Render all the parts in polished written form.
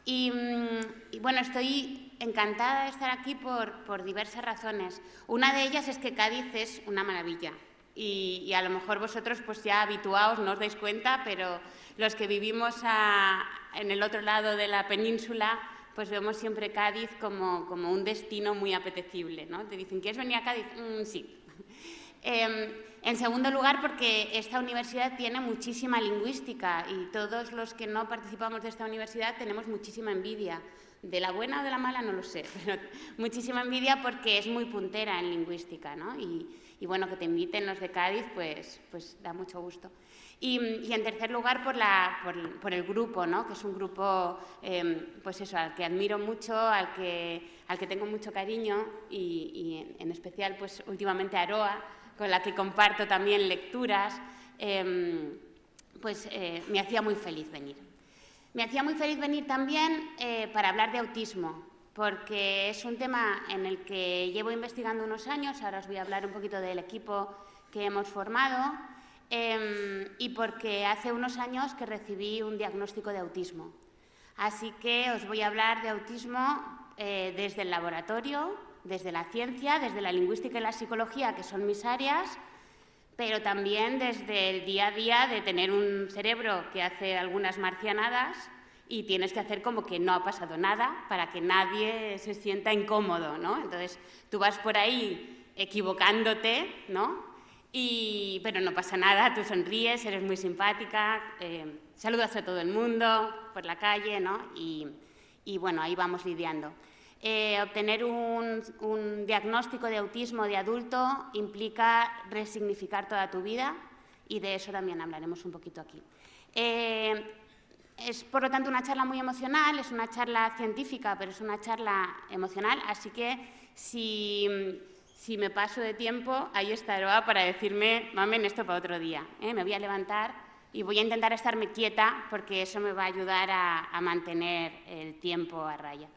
Y bueno, estoy encantada de estar aquí por diversas razones. Una de ellas es que Cádiz es una maravilla. Y a lo mejor vosotros pues ya habituados no os dais cuenta, pero los que vivimos en el otro lado de la península pues vemos siempre Cádiz como un destino muy apetecible, ¿no? Te dicen, ¿quieres venir a Cádiz? Sí. En segundo lugar, porque esta universidad tiene muchísima lingüística y todos los que no participamos de esta universidad tenemos muchísima envidia. De la buena o de la mala no lo sé, pero muchísima envidia porque es muy puntera en lingüística, ¿no? Y bueno, que te inviten los de Cádiz, pues da mucho gusto. Y en tercer lugar, por el grupo, ¿no? Que es un grupo, pues eso, al que admiro mucho, al que tengo mucho cariño y en especial, pues últimamente a Aroa, con la que comparto también lecturas, me hacía muy feliz venir. Me hacía muy feliz venir también para hablar de autismo, porque es un tema en el que llevo investigando unos años. Ahora os voy a hablar un poquito del equipo que hemos formado, y porque hace unos años que recibí un diagnóstico de autismo. Así que os voy a hablar de autismo desde el laboratorio, desde la ciencia, desde la lingüística y la psicología, que son mis áreas, pero también desde el día a día de tener un cerebro que hace algunas marcianadas y tienes que hacer como que no ha pasado nada para que nadie se sienta incómodo, ¿no? Entonces, tú vas por ahí equivocándote, ¿no? Pero no pasa nada, tú sonríes, eres muy simpática, saludas a todo el mundo por la calle, ¿no? Y bueno, ahí vamos lidiando. Obtener un diagnóstico de autismo de adulto implica resignificar toda tu vida y de eso también hablaremos un poquito aquí. Es, por lo tanto, una charla muy emocional, es una charla científica, pero es una charla emocional, así que si me paso de tiempo, ahí está Aroa para decirme, mamen, esto para otro día. Me voy a levantar y voy a intentar estarme quieta porque eso me va a ayudar a mantener el tiempo a raya.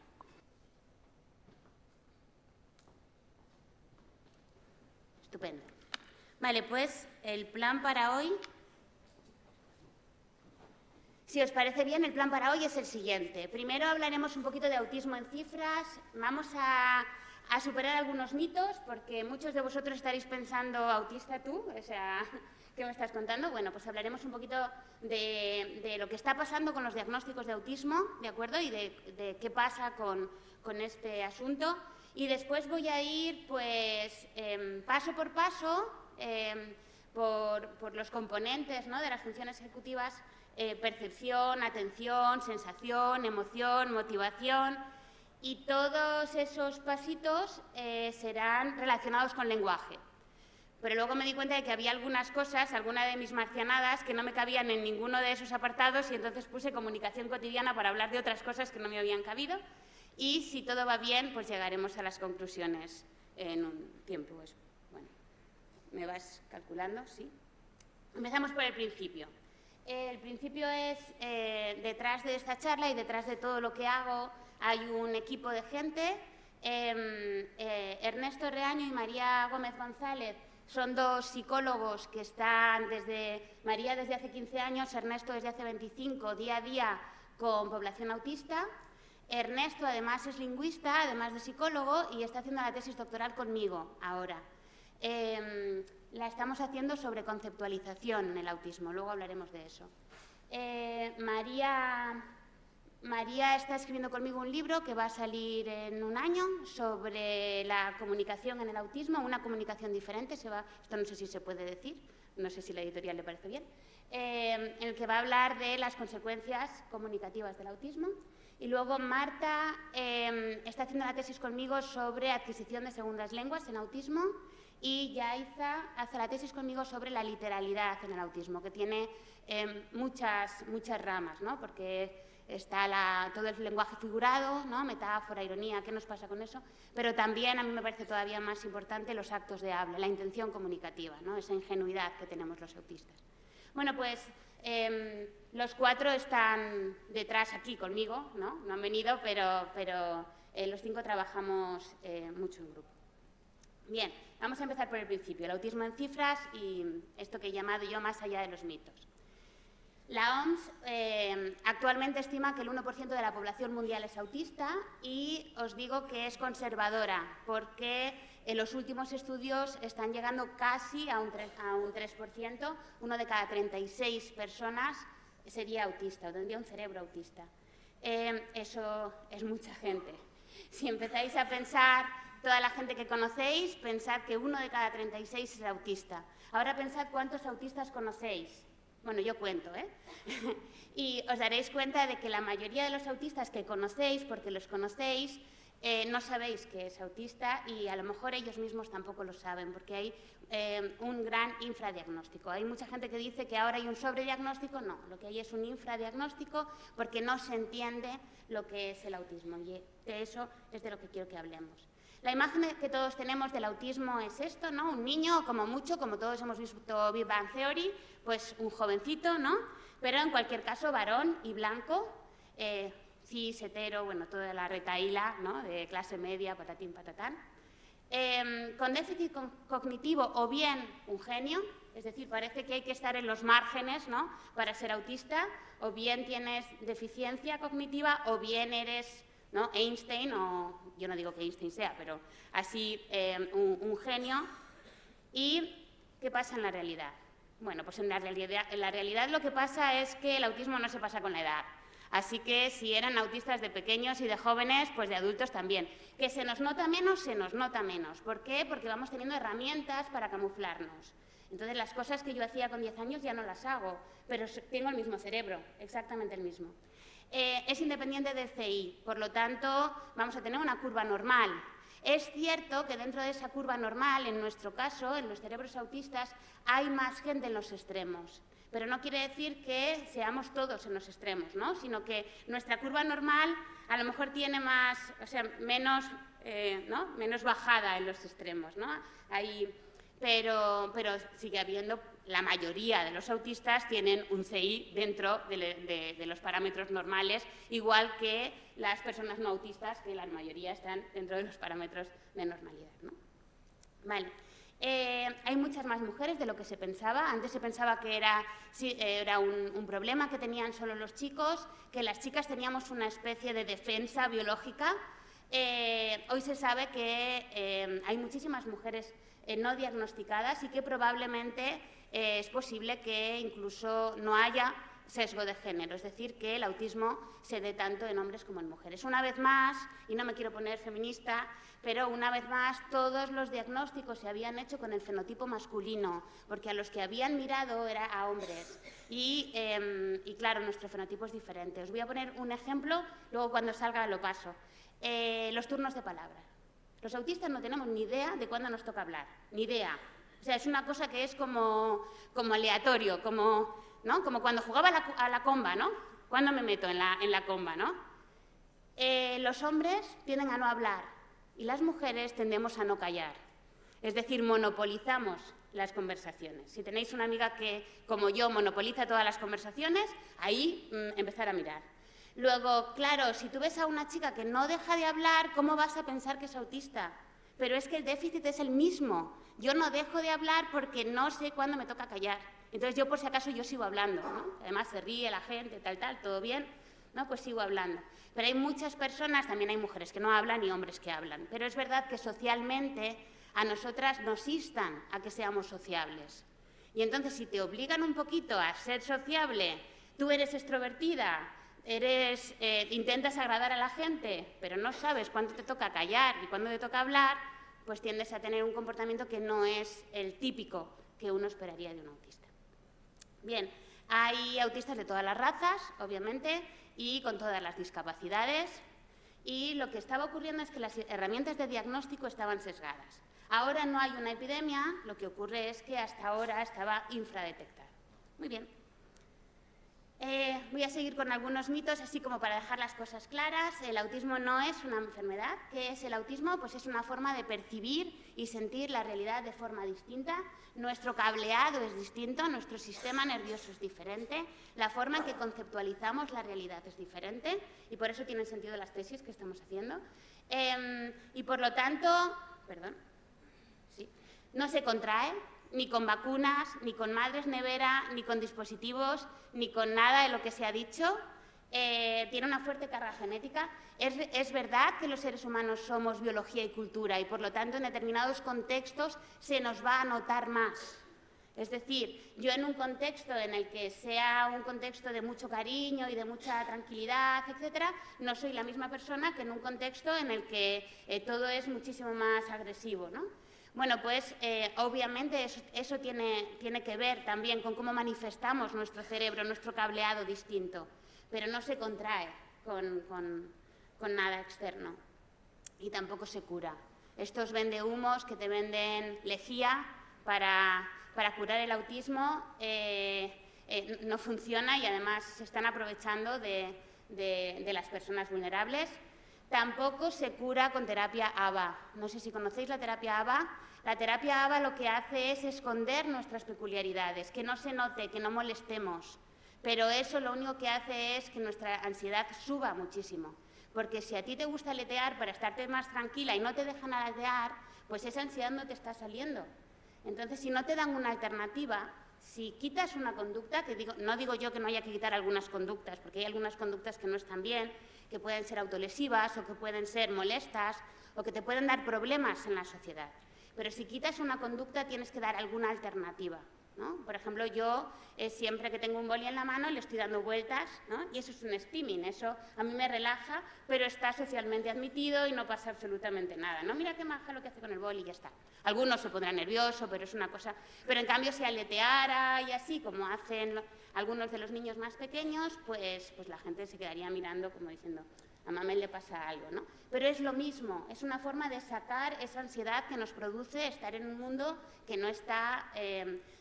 Estupendo. Vale, pues el plan para hoy, si os parece bien, el plan para hoy es el siguiente. Primero hablaremos un poquito de autismo en cifras. Vamos a superar algunos mitos, porque muchos de vosotros estaréis pensando, ¿autista tú? O sea, ¿qué me estás contando? Bueno, pues hablaremos un poquito de lo que está pasando con los diagnósticos de autismo, ¿de acuerdo? Y de qué pasa con este asunto. Y después voy a ir, pues, paso por paso, por los componentes, ¿no?, de las funciones ejecutivas, percepción, atención, sensación, emoción, motivación, y todos esos pasitos serán relacionados con lenguaje. Pero luego me di cuenta de que había algunas cosas, alguna de mis marcianadas, que no me cabían en ninguno de esos apartados y entonces puse comunicación cotidiana para hablar de otras cosas que no me habían cabido. Y si todo va bien, pues llegaremos a las conclusiones en un tiempo. Bueno, ¿me vas calculando? Sí. Empezamos por el principio. El principio es, detrás de esta charla y detrás de todo lo que hago, hay un equipo de gente. Ernesto Reaño y María Gómez González son dos psicólogos que están María desde hace 15 años, Ernesto desde hace 25, día a día con población autista. Ernesto además es lingüista, además de psicólogo, y está haciendo la tesis doctoral conmigo ahora. La estamos haciendo sobre conceptualización en el autismo, luego hablaremos de eso. María está escribiendo conmigo un libro que va a salir en un año sobre la comunicación en el autismo, una comunicación diferente, esto no sé si se puede decir, no sé si la editorial le parece bien, en el que va a hablar de las consecuencias comunicativas del autismo. Y luego Marta está haciendo la tesis conmigo sobre adquisición de segundas lenguas en autismo, y Yaiza hace la tesis conmigo sobre la literalidad en el autismo, que tiene muchas ramas, ¿no? Porque está todo el lenguaje figurado, ¿no?, metáfora, ironía, ¿qué nos pasa con eso? Pero también a mí me parece todavía más importante los actos de habla, la intención comunicativa, ¿no?, esa ingenuidad que tenemos los autistas. Bueno, pues los cuatro están detrás aquí conmigo, ¿no? No han venido, pero los cinco trabajamos mucho en grupo. Bien, vamos a empezar por el principio, el autismo en cifras y esto que he llamado yo más allá de los mitos. La OMS actualmente estima que el 1% de la población mundial es autista y os digo que es conservadora porque en los últimos estudios están llegando casi a un 3%, uno de cada 36 personas sería autista o tendría un cerebro autista. Eso es mucha gente. Si empezáis a pensar toda la gente que conocéis, pensad que uno de cada 36 es autista. Ahora pensad cuántos autistas conocéis. Bueno, yo cuento, ¿eh? Y os daréis cuenta de que la mayoría de los autistas que conocéis, porque los conocéis, no sabéis que es autista y a lo mejor ellos mismos tampoco lo saben, porque hay un gran infradiagnóstico. Hay mucha gente que dice que ahora hay un sobrediagnóstico. No, lo que hay es un infradiagnóstico porque no se entiende lo que es el autismo y de eso es de lo que quiero que hablemos. La imagen que todos tenemos del autismo es esto, ¿no? Un niño, como mucho, como todos hemos visto Big Bang Theory, pues un jovencito, ¿no? Pero en cualquier caso, varón y blanco, cis, hetero, bueno, toda la retahíla, ¿no? De clase media, patatín, patatán. Con déficit cognitivo o bien un genio, es decir, parece que hay que estar en los márgenes, ¿no? Para ser autista, o bien tienes deficiencia cognitiva o bien eres, ¿no? Einstein, o yo no digo que Einstein sea, pero así un genio. ¿Y qué pasa en la realidad? Bueno, pues en la realidad lo que pasa es que el autismo no se pasa con la edad. Así que si eran autistas de pequeños y de jóvenes, pues de adultos también. ¿Que se nos nota menos? Se nos nota menos. ¿Por qué? Porque vamos teniendo herramientas para camuflarnos. Entonces las cosas que yo hacía con 10 años ya no las hago, pero tengo el mismo cerebro, exactamente el mismo. Es independiente del CI, por lo tanto vamos a tener una curva normal. Es cierto que dentro de esa curva normal, en nuestro caso, en los cerebros autistas, hay más gente en los extremos. Pero no quiere decir que seamos todos en los extremos, ¿no? Sino que nuestra curva normal a lo mejor tiene más, o sea, menos bajada en los extremos, ¿no? Pero sigue habiendo, la mayoría de los autistas tienen un CI dentro de los parámetros normales, igual que las personas no autistas, que la mayoría están dentro de los parámetros de normalidad, ¿no? Vale. Hay muchas más mujeres de lo que se pensaba. Antes se pensaba que era un problema que tenían solo los chicos, que las chicas teníamos una especie de defensa biológica. Hoy se sabe que hay muchísimas mujeres no diagnosticadas y que probablemente es posible que incluso no haya sesgo de género, es decir, que el autismo se dé tanto en hombres como en mujeres. Una vez más, y no me quiero poner feminista, pero una vez más todos los diagnósticos se habían hecho con el fenotipo masculino, porque a los que habían mirado era a hombres. Y claro, nuestro fenotipo es diferente. Os voy a poner un ejemplo, luego cuando salga lo paso. Los turnos de palabra. Los autistas no tenemos ni idea de cuándo nos toca hablar, ni idea. O sea, es una cosa que es como aleatorio, ¿no? Como cuando jugaba a la comba, ¿no? ¿Cuándo me meto en la comba, no? Los hombres tienden a no hablar y las mujeres tendemos a no callar. Es decir, monopolizamos las conversaciones. Si tenéis una amiga que, como yo, monopoliza todas las conversaciones, ahí empezar a mirar. Luego, claro, si tú ves a una chica que no deja de hablar, ¿cómo vas a pensar que es autista? Pero es que el déficit es el mismo. Yo no dejo de hablar porque no sé cuándo me toca callar. Entonces yo, por si acaso, yo sigo hablando, ¿no? Además se ríe la gente, tal, todo bien, ¿no? Pues sigo hablando. Pero hay muchas personas, también hay mujeres que no hablan y hombres que hablan. Pero es verdad que socialmente a nosotras nos instan a que seamos sociables. Y entonces si te obligan un poquito a ser sociable, tú eres extrovertida, intentas agradar a la gente, pero no sabes cuándo te toca callar y cuándo te toca hablar, pues tiendes a tener un comportamiento que no es el típico que uno esperaría de un autista. Bien, hay autistas de todas las razas, obviamente, y con todas las discapacidades, y lo que estaba ocurriendo es que las herramientas de diagnóstico estaban sesgadas. Ahora no hay una epidemia, lo que ocurre es que hasta ahora estaba infradetectado. Muy bien. Voy a seguir con algunos mitos, así como para dejar las cosas claras. El autismo no es una enfermedad. ¿Qué es el autismo? Pues es una forma de percibir y sentir la realidad de forma distinta. Nuestro cableado es distinto, nuestro sistema nervioso es diferente, la forma en que conceptualizamos la realidad es diferente y por eso tienen sentido las tesis que estamos haciendo. Y por lo tanto, no se contrae. ni con vacunas, ni con madres nevera, ni con dispositivos, ni con nada de lo que se ha dicho. Tiene una fuerte carga genética. Es verdad que los seres humanos somos biología y cultura y, por lo tanto, en determinados contextos se nos va a notar más. Es decir, yo en un contexto en el que sea un contexto de mucho cariño y de mucha tranquilidad, etcétera, no soy la misma persona que en un contexto en el que todo es muchísimo más agresivo, ¿no? Bueno, pues obviamente eso tiene que ver también con cómo manifestamos nuestro cerebro, nuestro cableado distinto, pero no se contrae con nada externo y tampoco se cura. Estos vendehumos que te venden lejía para curar el autismo no funciona y además se están aprovechando de las personas vulnerables. Tampoco se cura con terapia ABA. No sé si conocéis la terapia ABA. La terapia ABA lo que hace es esconder nuestras peculiaridades, que no se note, que no molestemos. Pero eso lo único que hace es que nuestra ansiedad suba muchísimo. Porque si a ti te gusta aletear para estarte más tranquila y no te dejan aletear, pues esa ansiedad no te está saliendo. Entonces, si no te dan una alternativa, si quitas una conducta, no digo yo que no haya que quitar algunas conductas, porque hay algunas conductas que no están bien, que pueden ser autolesivas o que pueden ser molestas o que te pueden dar problemas en la sociedad. Pero si quitas una conducta, tienes que dar alguna alternativa, ¿no? Por ejemplo, yo siempre que tengo un boli en la mano le estoy dando vueltas, ¿no? Y eso es un stimming, eso a mí me relaja, pero está socialmente admitido y no pasa absolutamente nada, ¿no? Mira qué maja lo que hace con el boli y ya está. Algunos se pondrán nerviosos, pero es una cosa... Pero en cambio, si aleteara y así, como hacen algunos de los niños más pequeños, pues la gente se quedaría mirando como diciendo... A Mamel le pasa algo, ¿no? Pero es lo mismo, es una forma de sacar esa ansiedad que nos produce estar en un mundo que no está,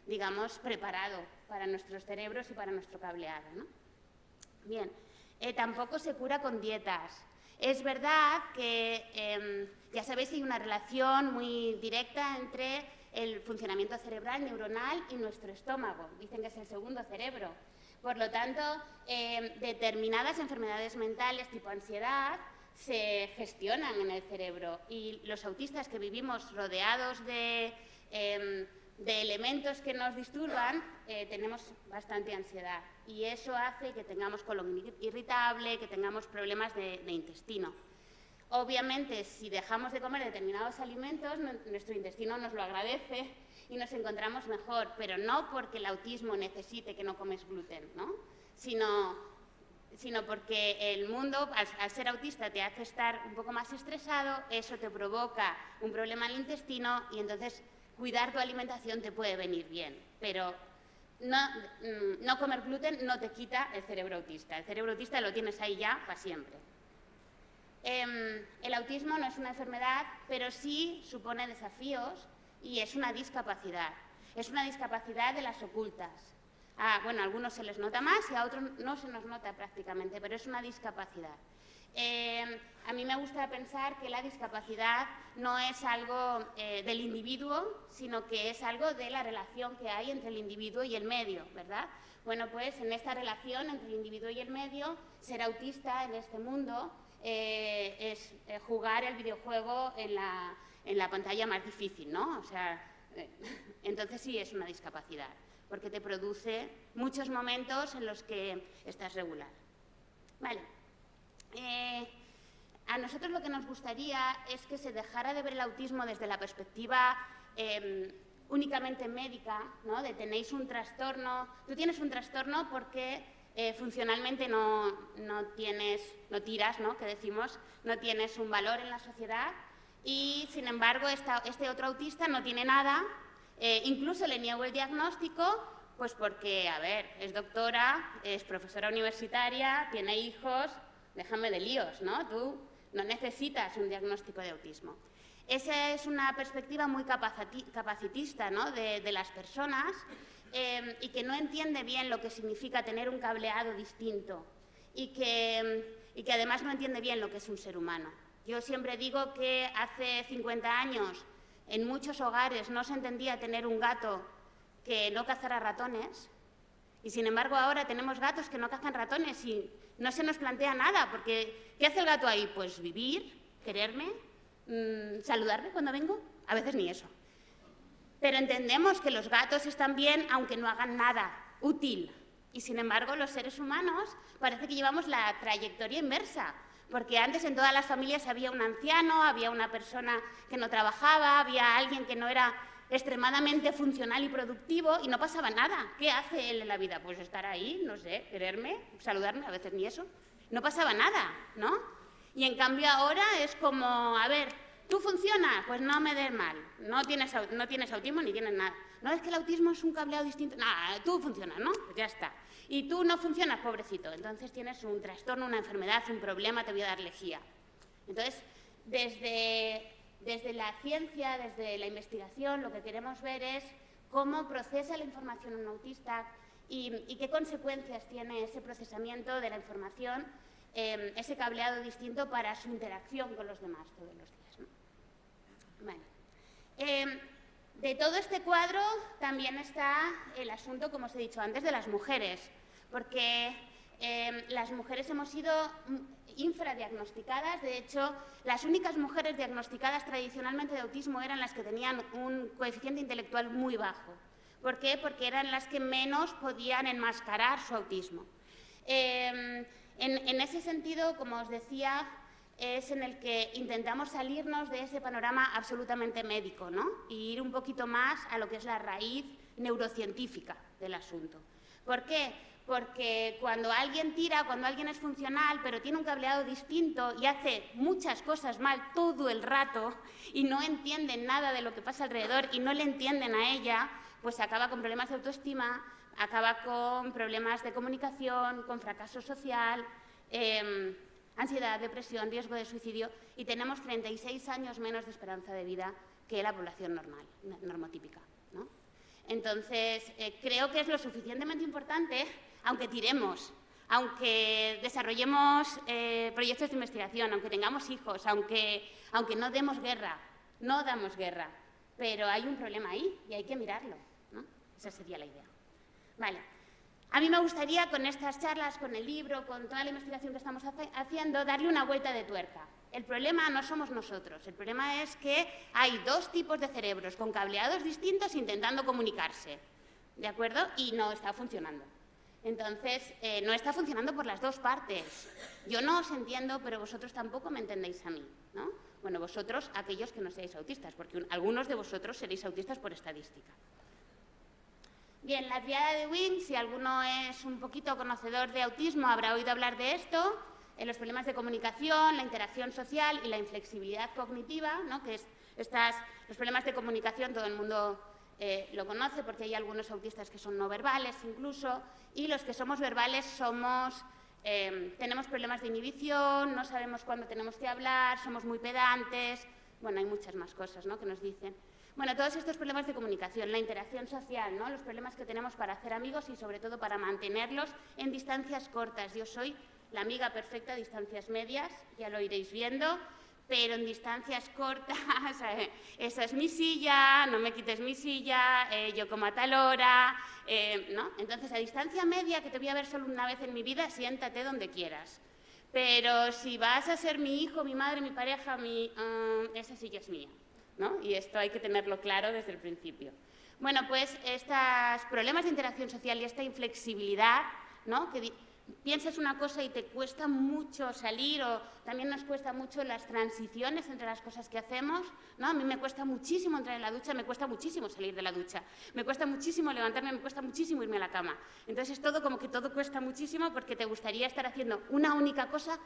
digamos, preparado para nuestros cerebros y para nuestro cableado, ¿no? Bien, tampoco se cura con dietas. Es verdad que, ya sabéis, hay una relación muy directa entre el funcionamiento cerebral, neuronal y nuestro estómago. Dicen que es el segundo cerebro. Por lo tanto, determinadas enfermedades mentales tipo ansiedad se gestionan en el cerebro y los autistas que vivimos rodeados de elementos que nos disturban, tenemos bastante ansiedad y eso hace que tengamos colon irritable, que tengamos problemas de intestino. Obviamente, si dejamos de comer determinados alimentos, nuestro intestino nos lo agradece y nos encontramos mejor, pero no porque el autismo necesite que no comes gluten, ¿no? Sino porque el mundo, al ser autista, te hace estar un poco más estresado, eso te provoca un problema en el intestino y entonces cuidar tu alimentación te puede venir bien, pero no comer gluten no te quita el cerebro autista. El cerebro autista lo tienes ahí ya para siempre. El autismo no es una enfermedad, pero sí supone desafíos y es una discapacidad. Es una discapacidad de las ocultas. Bueno, a algunos se les nota más y a otros no se nos nota prácticamente, pero es una discapacidad. A mí me gusta pensar que la discapacidad no es algo del individuo, sino que es algo de la relación que hay entre el individuo y el medio, ¿verdad? Bueno, pues en esta relación entre el individuo y el medio, ser autista en este mundo es jugar el videojuego en la pantalla más difícil, ¿no? O sea, entonces sí es una discapacidad, porque te produce muchos momentos en los que estás regular. Vale. A nosotros lo que nos gustaría es que se dejara de ver el autismo desde la perspectiva únicamente médica, ¿no? De tenéis un trastorno, tú tienes un trastorno porque funcionalmente no tiras, ¿no? Que decimos, no tienes un valor en la sociedad y, sin embargo, este otro autista no tiene nada, incluso le niego el diagnóstico, pues porque, a ver, es doctora, es profesora universitaria, tiene hijos, déjame de líos, ¿no? Tú no necesitas un diagnóstico de autismo. Esa es una perspectiva muy capacitista, ¿no? de las personas y que no entiende bien lo que significa tener un cableado distinto y que además no entiende bien lo que es un ser humano. Yo siempre digo que hace 50 años en muchos hogares no se entendía tener un gato que no cazara ratones y, sin embargo, ahora tenemos gatos que no cazan ratones y no se nos plantea nada, porque ¿qué hace el gato ahí? Pues vivir, quererme, saludarme cuando vengo, a veces ni eso. Pero entendemos que los gatos están bien aunque no hagan nada útil. Y sin embargo, los seres humanos parece que llevamos la trayectoria inversa. Porque antes en todas las familias había un anciano, había una persona que no trabajaba, había alguien que no era extremadamente funcional y productivo y no pasaba nada. ¿Qué hace él en la vida? Pues estar ahí, no sé, quererme, saludarme, a veces ni eso. No pasaba nada, ¿no? Y en cambio ahora es como, a ver, ¿tú funcionas? Pues no me des mal. No tienes autismo ni tienes nada. No, es que el autismo es un cableado distinto. Nada, tú funcionas, ¿no? Pues ya está. Y tú no funcionas, pobrecito. Entonces tienes un trastorno, una enfermedad, un problema, te voy a dar lejía. Entonces, desde la ciencia, desde la investigación, lo que queremos ver es cómo procesa la información un autista y qué consecuencias tiene ese procesamiento de la información, ese cableado distinto para su interacción con los demás todos los días, ¿no? Bueno. De todo este cuadro también está el asunto, como os he dicho antes, de las mujeres, porque las mujeres hemos sido infradiagnosticadas. De hecho, las únicas mujeres diagnosticadas tradicionalmente de autismo eran las que tenían un coeficiente intelectual muy bajo. ¿Por qué? Porque eran las que menos podían enmascarar su autismo. En ese sentido, como os decía, es en el que intentamos salirnos de ese panorama absolutamente médico, ¿no? Y ir un poquito más a lo que es la raíz neurocientífica del asunto. ¿Por qué? Porque cuando alguien tira, cuando alguien es funcional, pero tiene un cableado distinto y hace muchas cosas mal todo el rato y no entienden nada de lo que pasa alrededor y no le entienden a ella, pues acaba con problemas de autoestima, acaba con problemas de comunicación, con fracaso social, ansiedad, depresión, riesgo de suicidio, y tenemos 36 años menos de esperanza de vida que la población normal, normotípica, ¿no? Entonces, creo que es lo suficientemente importante, aunque tiremos, aunque desarrollemos proyectos de investigación, aunque tengamos hijos, aunque no demos guerra, no damos guerra, pero hay un problema ahí y hay que mirarlo, ¿no? Esa sería la idea. Vale. A mí me gustaría, con estas charlas, con el libro, con toda la investigación que estamos haciendo, darle una vuelta de tuerca. El problema no somos nosotros, el problema es que hay dos tipos de cerebros con cableados distintos intentando comunicarse, ¿de acuerdo? Y no está funcionando. Entonces, no está funcionando por las dos partes. Yo no os entiendo, pero vosotros tampoco me entendéis a mí, ¿no? Bueno, vosotros, aquellos que no seáis autistas, porque algunos de vosotros seréis autistas por estadística. Bien, la triada de Wing, si alguno es un poquito conocedor de autismo, habrá oído hablar de esto, los problemas de comunicación, la interacción social y la inflexibilidad cognitiva, ¿no? Que es los problemas de comunicación todo el mundo lo conoce porque hay algunos autistas que son no verbales incluso, y los que somos verbales tenemos problemas de inhibición, no sabemos cuándo tenemos que hablar, somos muy pedantes, bueno, hay muchas más cosas, ¿no?, que nos dicen. Bueno, todos estos problemas de comunicación, la interacción social, ¿no?, los problemas que tenemos para hacer amigos y sobre todo para mantenerlos en distancias cortas. Yo soy la amiga perfecta a distancias medias, ya lo iréis viendo, pero en distancias cortas, esa es mi silla, no me quites mi silla, yo como a tal hora, ¿no? Entonces, a distancia media, que te voy a ver solo una vez en mi vida, siéntate donde quieras. Pero si vas a ser mi hijo, mi madre, mi pareja, esa silla es mía, ¿no? Y esto hay que tenerlo claro desde el principio. Bueno, pues estos problemas de interacción social y esta inflexibilidad, ¿no?, que piensas una cosa y te cuesta mucho salir, o también nos cuesta mucho las transiciones entre las cosas que hacemos, ¿no? A mí me cuesta muchísimo entrar en la ducha, me cuesta muchísimo salir de la ducha, me cuesta muchísimo levantarme, me cuesta muchísimo irme a la cama. Entonces es todo como que todo cuesta muchísimo porque te gustaría estar haciendo una única cosa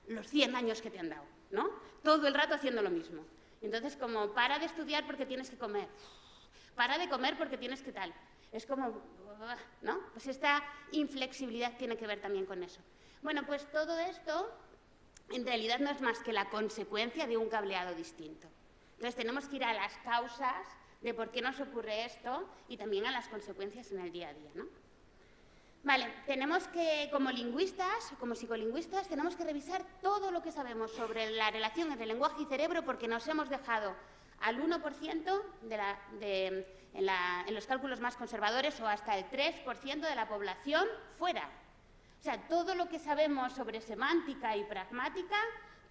los 100 años que te han dado, ¿no? Todo el rato haciendo lo mismo. Entonces, como para de estudiar porque tienes que comer, para de comer porque tienes que tal. Es como, ¿no? Pues esta inflexibilidad tiene que ver también con eso. Bueno, pues todo esto en realidad no es más que la consecuencia de un cableado distinto. Entonces tenemos que ir a las causas de por qué nos ocurre esto y también a las consecuencias en el día a día, ¿no? Vale, tenemos que, como lingüistas, como psicolingüistas, tenemos que revisar todo lo que sabemos sobre la relación entre lenguaje y cerebro porque nos hemos dejado al 1% en los cálculos más conservadores o hasta el 3% de la población fuera. O sea, todo lo que sabemos sobre semántica y pragmática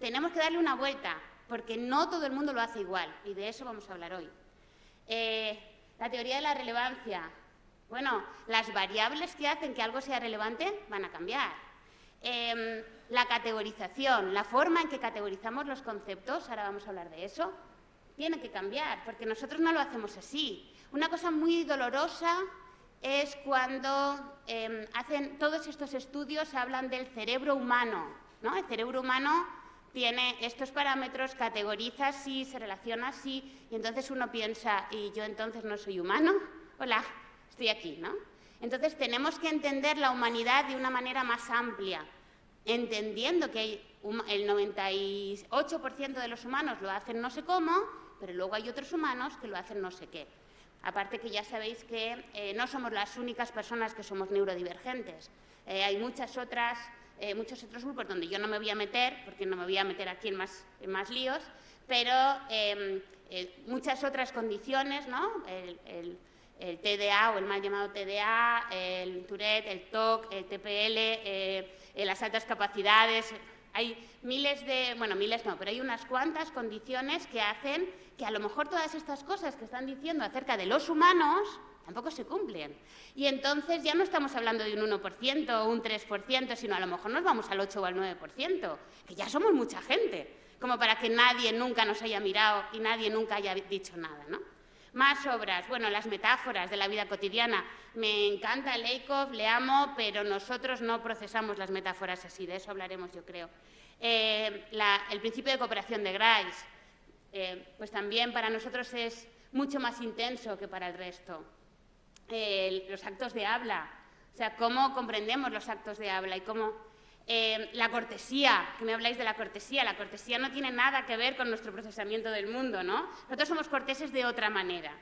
tenemos que darle una vuelta, porque no todo el mundo lo hace igual, y de eso vamos a hablar hoy. La teoría de la relevancia. Bueno, las variables que hacen que algo sea relevante van a cambiar. La categorización, la forma en que categorizamos los conceptos, ahora vamos a hablar de eso, tiene que cambiar, porque nosotros no lo hacemos así. Una cosa muy dolorosa es cuando hacen todos estos estudios, hablan del cerebro humano, ¿no? El cerebro humano tiene estos parámetros, categoriza así, se relaciona así, y entonces uno piensa, ¿y yo entonces no soy humano? Hola, estoy aquí, ¿no? Entonces tenemos que entender la humanidad de una manera más amplia, entendiendo que el 98% de los humanos lo hacen no sé cómo, pero luego hay otros humanos que lo hacen no sé qué. Aparte que ya sabéis que no somos las únicas personas que somos neurodivergentes. Hay muchos otros grupos donde yo no me voy a meter, porque no me voy a meter aquí en más líos, pero muchas otras condiciones, ¿no? El TDA o el mal llamado TDA, el Tourette, el TOC, el TPL, las altas capacidades. Hay miles no, pero hay unas cuantas condiciones que hacen que a lo mejor todas estas cosas que están diciendo acerca de los humanos tampoco se cumplen. Y entonces ya no estamos hablando de un 1% o un 3%, sino a lo mejor nos vamos al 8 o al 9%, que ya somos mucha gente, como para que nadie nunca nos haya mirado y nadie nunca haya dicho nada, ¿no? Más obras, bueno, las metáforas de la vida cotidiana. Me encanta Lakoff, le amo, pero nosotros no procesamos las metáforas así, de eso hablaremos yo creo. El principio de cooperación de Grice, pues también para nosotros es mucho más intenso que para el resto. Los actos de habla, o sea, cómo comprendemos los actos de habla y cómo... la cortesía, que me habláis de la cortesía no tiene nada que ver con nuestro procesamiento del mundo, ¿no? Nosotros somos corteses de otra manera.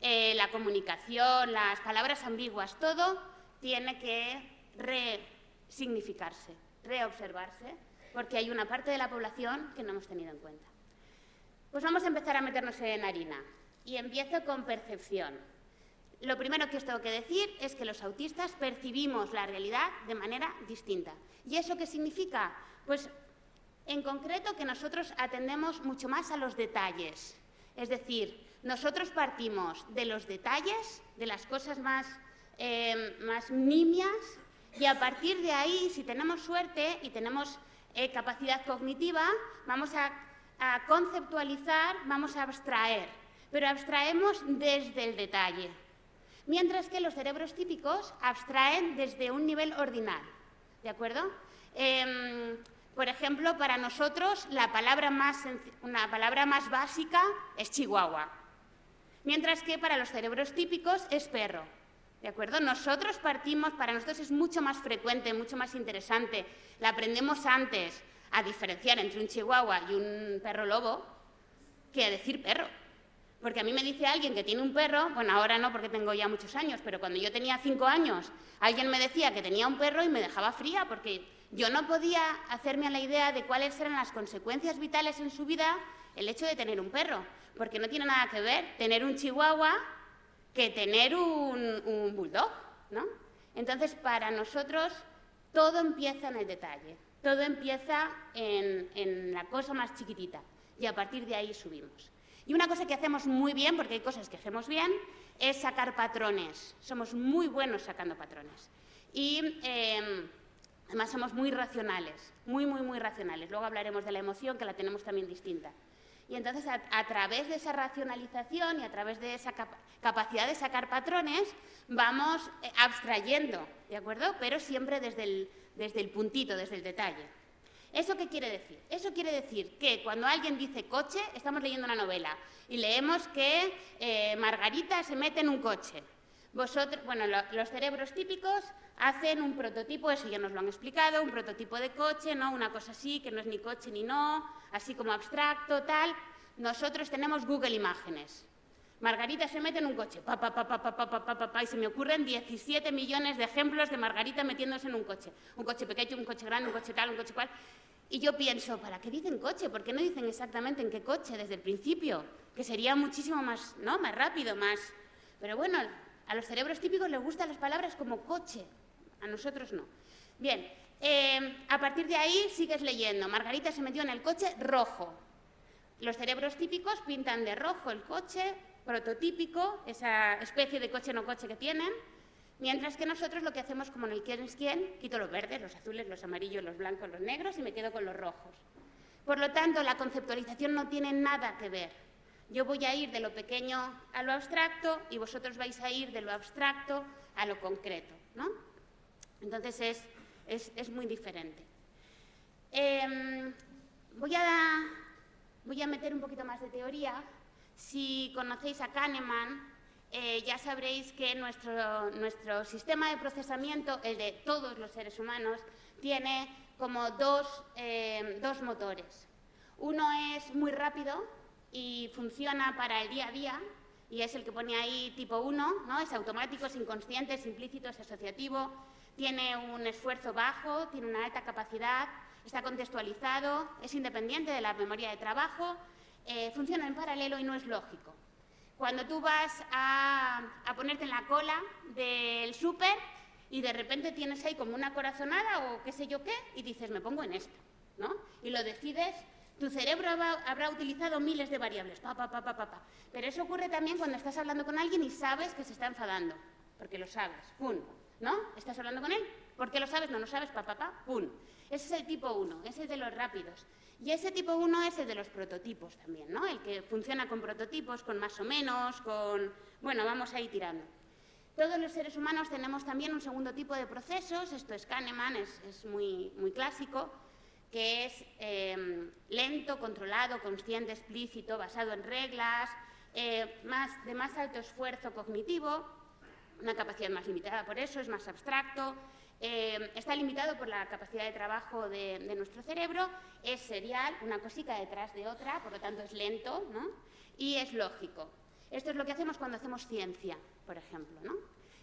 La comunicación, las palabras ambiguas, todo tiene que resignificarse, reobservarse, porque hay una parte de la población que no hemos tenido en cuenta. Pues vamos a empezar a meternos en harina y empiezo con percepción. Lo primero que os tengo que decir es que los autistas percibimos la realidad de manera distinta. ¿Y eso qué significa? Pues, en concreto, que nosotros atendemos mucho más a los detalles. Es decir, nosotros partimos de los detalles, de las cosas más nimias, y a partir de ahí, si tenemos suerte y tenemos capacidad cognitiva, vamos a conceptualizar, vamos a abstraer. Pero abstraemos desde el detalle. Mientras que los cerebros típicos abstraen desde un nivel ordinal, ¿de acuerdo? Por ejemplo, para nosotros una palabra más básica es chihuahua, mientras que para los cerebros típicos es perro, ¿de acuerdo? Para nosotros es mucho más frecuente, mucho más interesante, la aprendemos antes a diferenciar entre un chihuahua y un perro lobo que a decir perro. Porque a mí me dice alguien que tiene un perro, bueno, ahora no porque tengo ya muchos años, pero cuando yo tenía 5 años, alguien me decía que tenía un perro y me dejaba fría porque yo no podía hacerme a la idea de cuáles eran las consecuencias vitales en su vida el hecho de tener un perro, porque no tiene nada que ver tener un chihuahua que tener un bulldog, ¿no? Entonces, para nosotros, todo empieza en el detalle, todo empieza en la cosa más chiquitita y a partir de ahí subimos. Y una cosa que hacemos muy bien, porque hay cosas que hacemos bien, es sacar patrones. Somos muy buenos sacando patrones. Y además somos muy racionales, muy racionales. Luego hablaremos de la emoción, que la tenemos también distinta. Y entonces, a través de esa racionalización y a través de esa capacidad de sacar patrones, vamos abstrayendo, ¿de acuerdo? Pero siempre desde el puntito, desde el detalle. ¿Eso qué quiere decir? Eso quiere decir que cuando alguien dice coche, estamos leyendo una novela y leemos que Margarita se mete en un coche. Los cerebros típicos hacen un prototipo, eso ya nos lo han explicado, un prototipo de coche, ¿no? Una cosa así, que no es ni coche ni no, así como abstracto, tal. Nosotros tenemos Google Imágenes. Margarita se mete en un coche, y se me ocurren 17 millones de ejemplos de Margarita metiéndose en un coche. Un coche pequeño, un coche grande, un coche tal, un coche cual. Y yo pienso, ¿para qué dicen coche? ¿Por qué no dicen exactamente en qué coche desde el principio? Que sería muchísimo más, ¿no? Más rápido, más... Pero bueno, a los cerebros típicos les gustan las palabras como coche, a nosotros no. Bien, a partir de ahí sigues leyendo. Margarita se metió en el coche rojo. Los cerebros típicos pintan de rojo el coche prototípico, esa especie de coche no coche que tienen, mientras que nosotros lo que hacemos, como en el quién es quién, quito los verdes, los azules, los amarillos, los blancos, los negros y me quedo con los rojos. Por lo tanto, la conceptualización no tiene nada que ver. Yo voy a ir de lo pequeño a lo abstracto y vosotros vais a ir de lo abstracto a lo concreto, ¿no? Entonces, es muy diferente. Voy a meter un poquito más de teoría. Si conocéis a Kahneman, ya sabréis que nuestro sistema de procesamiento, el de todos los seres humanos, tiene como dos motores. Uno es muy rápido y funciona para el día a día, y es el que pone ahí tipo 1, ¿no? Es automático, es inconsciente, es implícito, es asociativo, tiene un esfuerzo bajo, tiene una alta capacidad, está contextualizado, es independiente de la memoria de trabajo, funciona en paralelo y no es lógico. Cuando tú vas a ponerte en la cola del súper y de repente tienes ahí como una corazonada o qué sé yo qué, y dices, me pongo en esto, ¿no? Y lo decides, tu cerebro habrá utilizado miles de variables, Pero eso ocurre también cuando estás hablando con alguien y sabes que se está enfadando, porque lo sabes, ¡pum! ¿No? ¿Estás hablando con él? ¿Por qué lo sabes? No lo sabes, ¡pum! Ese es el tipo 1, ese es el de los rápidos. Y ese tipo 1 es el de los prototipos también, ¿no? El que funciona con prototipos, con más o menos, con... Bueno, vamos a ir tirando. Todos los seres humanos tenemos también un segundo tipo de procesos, esto es Kahneman, es muy clásico, que es lento, controlado, consciente, explícito, basado en reglas, de más alto esfuerzo cognitivo, una capacidad más limitada por eso, es más abstracto, está limitado por la capacidad de trabajo de nuestro cerebro, es serial, una cosita detrás de otra, por lo tanto es lento, ¿no? Y es lógico. Esto es lo que hacemos cuando hacemos ciencia, por ejemplo, ¿no?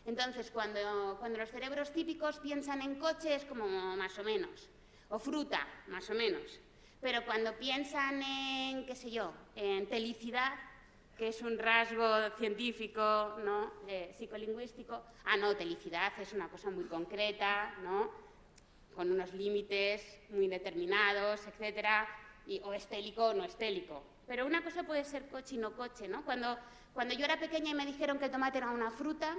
Entonces, cuando los cerebros típicos piensan en coches, como más o menos, o fruta, más o menos. Pero cuando piensan en, qué sé yo, en telicidad, que es un rasgo científico, ¿no? Psicolingüístico, no, telicidad es una cosa muy concreta, ¿no? Con unos límites muy determinados, etcétera, o estélico o no estélico. Pero una cosa puede ser coche y no coche, ¿no? Cuando yo era pequeña y me dijeron que el tomate era una fruta,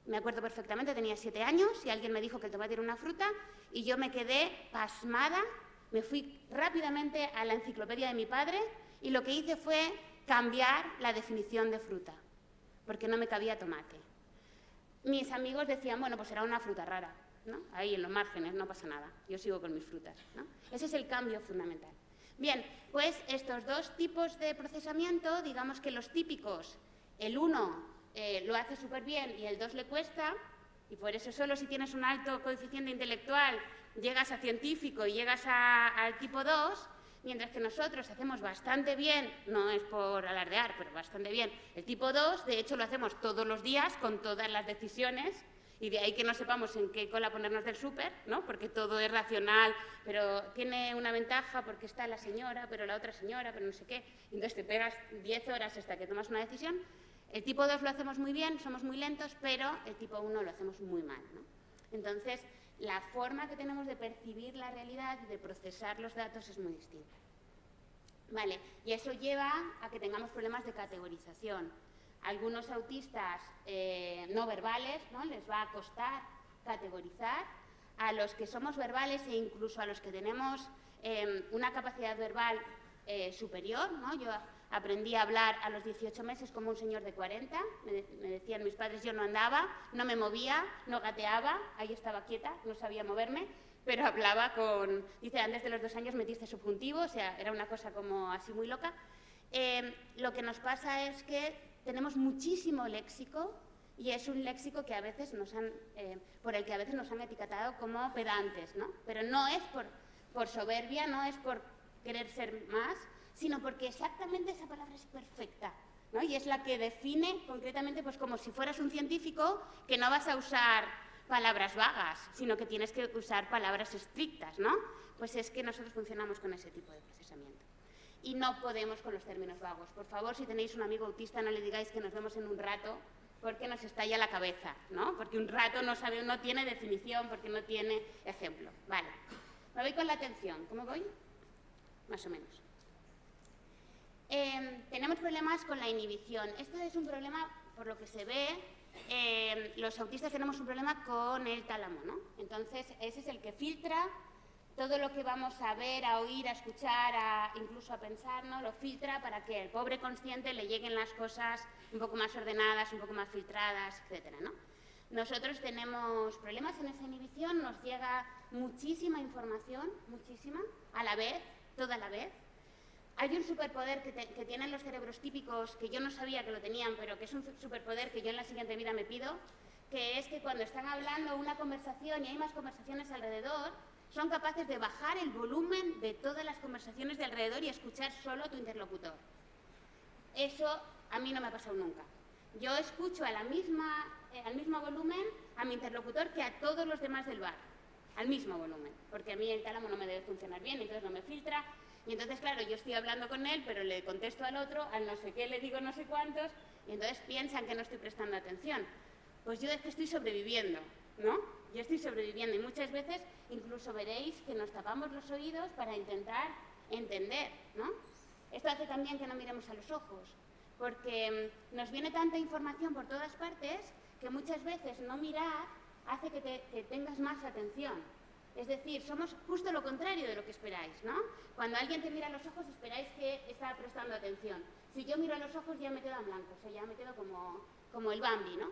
me acuerdo perfectamente, tenía 7 años y alguien me dijo que el tomate era una fruta y yo me quedé pasmada, me fui rápidamente a la enciclopedia de mi padre y lo que hice fue cambiar la definición de fruta, porque no me cabía tomate. Mis amigos decían, bueno, pues será una fruta rara, ¿no? Ahí en los márgenes, no pasa nada, yo sigo con mis frutas, ¿no? Ese es el cambio fundamental. Bien, pues estos dos tipos de procesamiento, digamos que los típicos, el 1 lo hace súper bien y el 2 le cuesta, y por eso solo si tienes un alto coeficiente intelectual llegas a científico y llegas al tipo 2, mientras que nosotros hacemos bastante bien, no es por alardear, pero bastante bien, el tipo 2, de hecho lo hacemos todos los días con todas las decisiones, y de ahí que no sepamos en qué cola ponernos del súper, ¿no? Porque todo es racional, pero tiene una ventaja porque está la señora, pero la otra señora, pero no sé qué, y entonces te pegas 10 horas hasta que tomas una decisión. El tipo 2 lo hacemos muy bien, somos muy lentos, pero el tipo 1 lo hacemos muy mal, ¿no? Entonces, la forma que tenemos de percibir la realidad y de procesar los datos es muy distinta. Vale, y eso lleva a que tengamos problemas de categorización. Algunos autistas no verbales, ¿no? Les va a costar categorizar. A los que somos verbales e incluso a los que tenemos una capacidad verbal superior, ¿no? Yo aprendí a hablar a los 18 meses como un señor de 40, me decían mis padres, yo no andaba, no me movía, no gateaba, ahí estaba quieta, no sabía moverme, pero hablaba con... Dice, antes de los 2 años metiste subjuntivo, o sea, era una cosa como así muy loca. Lo que nos pasa es que tenemos muchísimo léxico y es un léxico que a veces por el que a veces nos han etiquetado como pedantes, ¿no? Pero no es por soberbia, no es por querer ser más, sino porque exactamente esa palabra es perfecta, ¿no? Y es la que define concretamente, pues como si fueras un científico, que no vas a usar palabras vagas, sino que tienes que usar palabras estrictas, ¿no? Pues es que nosotros funcionamos con ese tipo de procesamiento. Y no podemos con los términos vagos. Por favor, si tenéis un amigo autista, no le digáis que nos vemos en un rato, porque nos estalla la cabeza, ¿no? Porque un rato no tiene definición, porque no tiene ejemplo. Vale. Me voy con la atención. ¿Cómo voy? Más o menos. Tenemos problemas con la inhibición. Esto es un problema, por lo que se ve, los autistas tenemos un problema con el tálamo, ¿no? Entonces, ese es el que filtra todo lo que vamos a ver, a oír, a escuchar, incluso a pensar, ¿no? Lo filtra para que al pobre consciente le lleguen las cosas un poco más ordenadas, un poco más filtradas, etcétera, ¿no? Nosotros tenemos problemas en esa inhibición, nos llega muchísima información, muchísima, a la vez, toda a la vez. Hay un superpoder que tienen los cerebros típicos, que yo no sabía que lo tenían, pero que es un superpoder que yo en la siguiente vida me pido, que es que cuando están hablando una conversación y hay más conversaciones alrededor, son capaces de bajar el volumen de todas las conversaciones de alrededor y escuchar solo a tu interlocutor. Eso a mí no me ha pasado nunca. Yo escucho al mismo volumen a mi interlocutor que a todos los demás del bar, al mismo volumen, porque a mí el tálamo no me debe funcionar bien, entonces no me filtra. Y entonces, claro, yo estoy hablando con él, pero le contesto al otro, al no sé qué le digo no sé cuántos, y entonces piensan que no estoy prestando atención. Pues yo es que estoy sobreviviendo, ¿no? Yo estoy sobreviviendo y muchas veces incluso veréis que nos tapamos los oídos para intentar entender, ¿no? Esto hace también que no miremos a los ojos, porque nos viene tanta información por todas partes que muchas veces no mirar hace que tengas más atención. Es decir, somos justo lo contrario de lo que esperáis, ¿no? Cuando alguien te mira a los ojos esperáis que está prestando atención. Si yo miro a los ojos ya me quedo en blanco, o sea, ya me quedo como el Bambi, ¿no?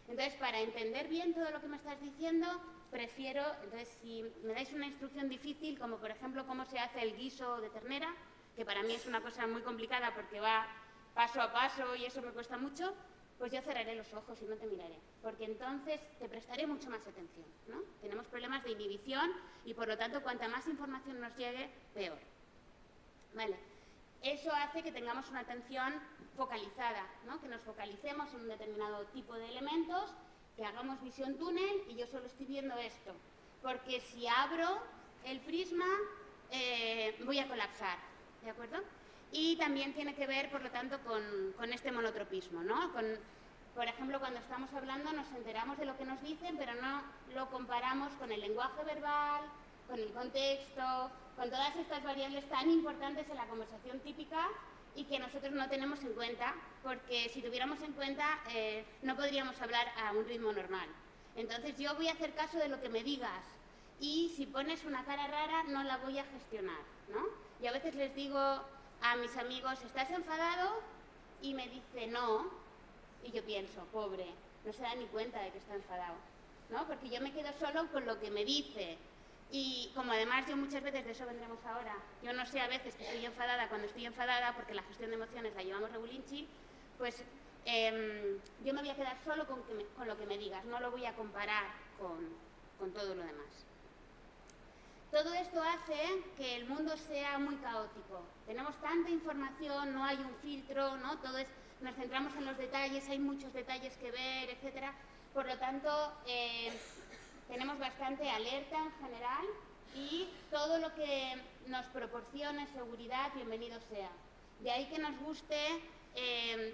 Entonces, para entender bien todo lo que me estás diciendo, prefiero, entonces, si me dais una instrucción difícil, como por ejemplo cómo se hace el guiso de ternera, que para mí es una cosa muy complicada porque va paso a paso y eso me cuesta mucho, pues yo cerraré los ojos y no te miraré, porque entonces te prestaré mucho más atención, ¿no? Tenemos problemas de inhibición y por lo tanto cuanta más información nos llegue, peor. Vale. Eso hace que tengamos una atención focalizada, ¿no? Que nos focalicemos en un determinado tipo de elementos, que hagamos visión túnel y yo solo estoy viendo esto, porque si abro el prisma voy a colapsar, ¿de acuerdo? Y también tiene que ver, por lo tanto, con este monotropismo, ¿no? Por ejemplo, cuando estamos hablando nos enteramos de lo que nos dicen, pero no lo comparamos con el lenguaje verbal, con el contexto, con todas estas variables tan importantes en la conversación típica y que nosotros no tenemos en cuenta, porque si tuviéramos en cuenta no podríamos hablar a un ritmo normal. Entonces yo voy a hacer caso de lo que me digas y si pones una cara rara no la voy a gestionar, ¿no? Y a veces les digo a mis amigos, ¿estás enfadado? Y me dice, no. Y yo pienso, pobre, no se da ni cuenta de que está enfadado, ¿no? Porque yo me quedo solo con lo que me dice. Y como además yo muchas veces, de eso vendremos ahora, yo no sé a veces que estoy enfadada cuando estoy enfadada, porque la gestión de emociones la llevamos regulinchi, pues yo me voy a quedar solo con lo que me digas, no lo voy a comparar con todo lo demás. Todo esto hace que el mundo sea muy caótico. Tenemos tanta información, no hay un filtro, ¿no? Nos centramos en los detalles, hay muchos detalles que ver, etc. Por lo tanto, tenemos bastante alerta en general y todo lo que nos proporcione seguridad, bienvenido sea. De ahí que nos guste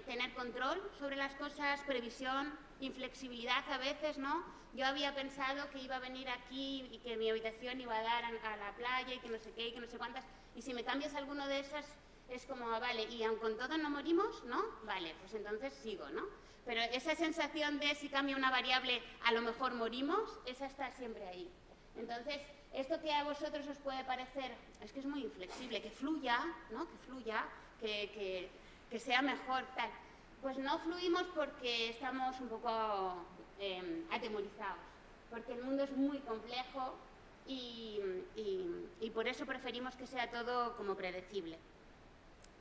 tener control sobre las cosas, previsión, inflexibilidad a veces, ¿no? Yo había pensado que iba a venir aquí y que mi habitación iba a dar a la playa y que no sé qué y que no sé cuántas, y si me cambias alguno de esas es como, vale, y aun con todo no morimos, ¿no? Vale, pues entonces sigo, ¿no? Pero esa sensación de si cambia una variable a lo mejor morimos, esa está siempre ahí. Entonces, esto que a vosotros os puede parecer, es que es muy inflexible, que fluya, ¿no? Que fluya, que sea mejor, tal. Pues no fluimos porque estamos un poco atemorizados, porque el mundo es muy complejo y por eso preferimos que sea todo como predecible.